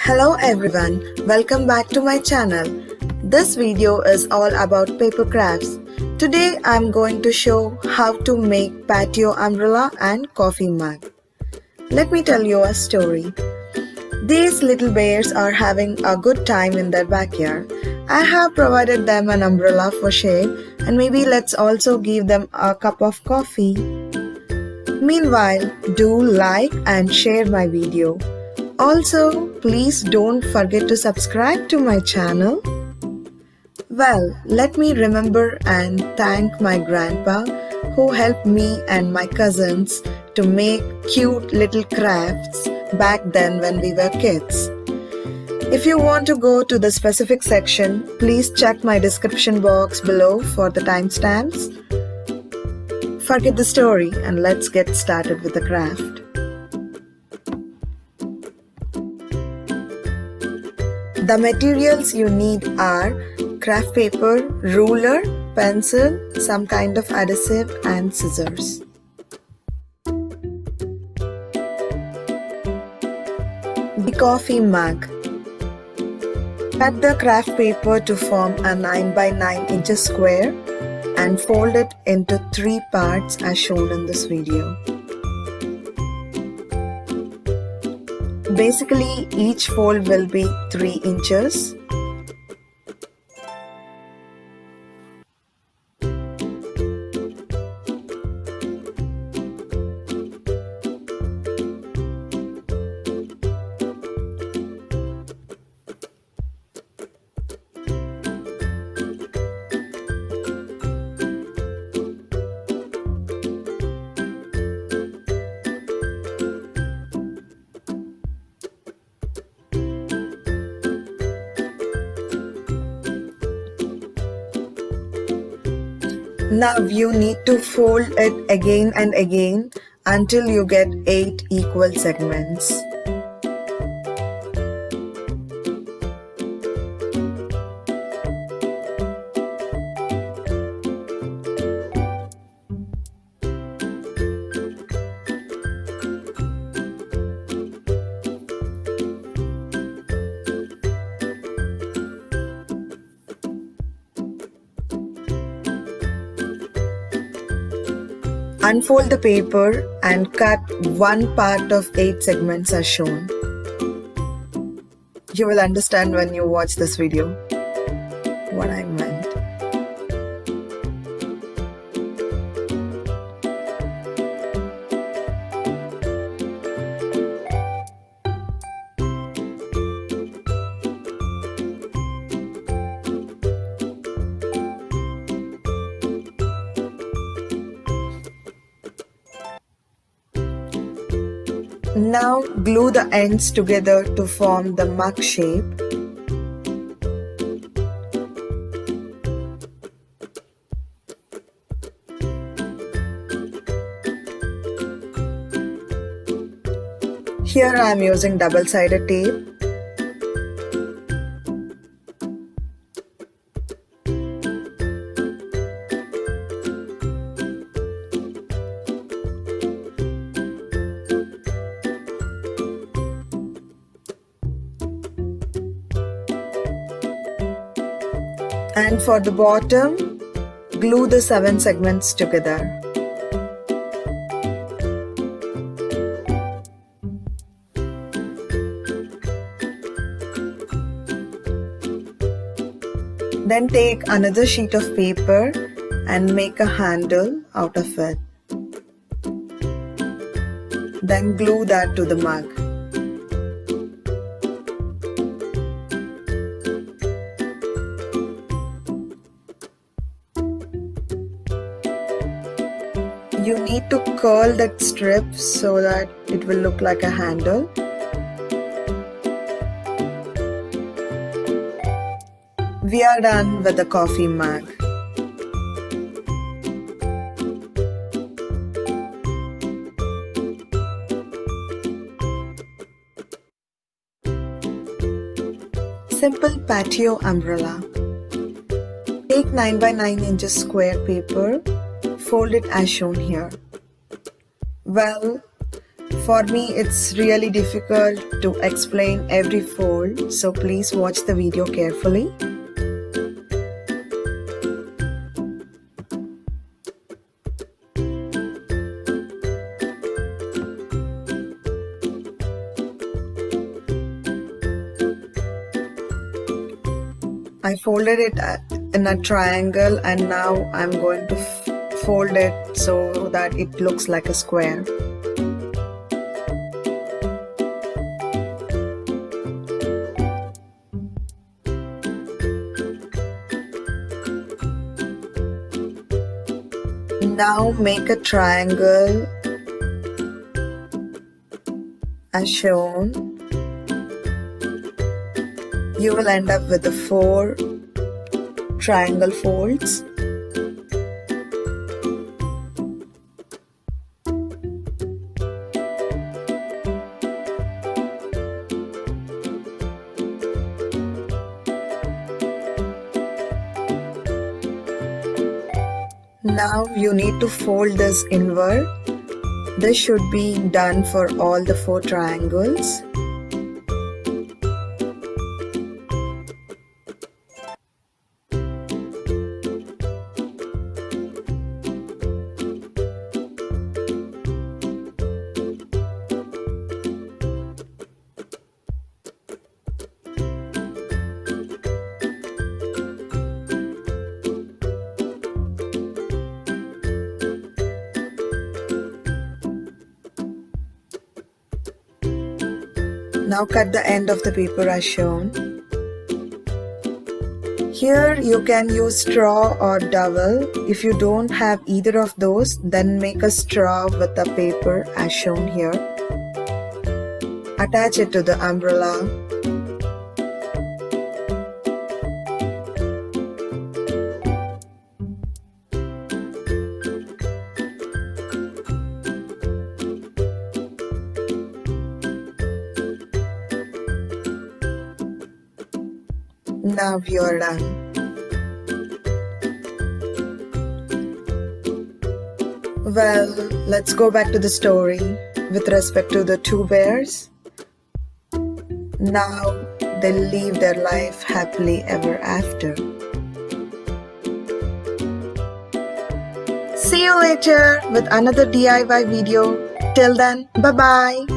Hello everyone, welcome back to my channel. This video is all about paper crafts. Today I'm going to show how to make patio umbrella and coffee mug. Let me tell you a story. These little bears are having a good time in their backyard. I have provided them an umbrella for shade, and maybe let's also give them a cup of coffee. Meanwhile, do like and share my video. Also, please don't forget to subscribe to my channel. Well, let me remember and thank my grandpa who helped me and my cousins to make cute little crafts back then when we were kids. If you want to go to the specific section, please check my description box below for the timestamps. Forget the story and let's get started with the craft. The materials you need are craft paper, ruler, pencil, some kind of adhesive and scissors. The coffee mug. Cut the craft paper to form a 9 by 9 inches square and fold it into 3 parts as shown in this video. Basically, each fold will be 3 inches. Now you need to fold it again and again until you get 8 equal segments. Unfold the paper and cut one part of 8 segments as shown. You will understand when you watch this video what I meant. Now glue the ends together to form the mug shape. Here I am using double-sided tape. And for the bottom, glue the 7 segments together. Then take another sheet of paper and make a handle out of it. Then glue that to the mug. You need to curl that strip so that it will look like a handle. We are done with the coffee mug. Simple patio umbrella. Take 9 by 9 inches square paper. Fold it as shown here. Well, For me, it's really difficult to explain every fold, so please watch the video carefully. I folded it in a triangle, and now I'm going to fold it so that it looks like a square. Now make a triangle as shown. You will end up with the 4 triangle folds. Now you need to fold this inward. This should be done for all the 4 triangles. Now cut the end of the paper as shown. Here you can use straw or dowel. If you don't have either of those, then make a straw with the paper as shown here. Attach it to the umbrella. Now you're done. Well, let's go back to the story with respect to the 2 bears. Now they live their life happily ever after. See you later with another DIY video. Till then, bye-bye.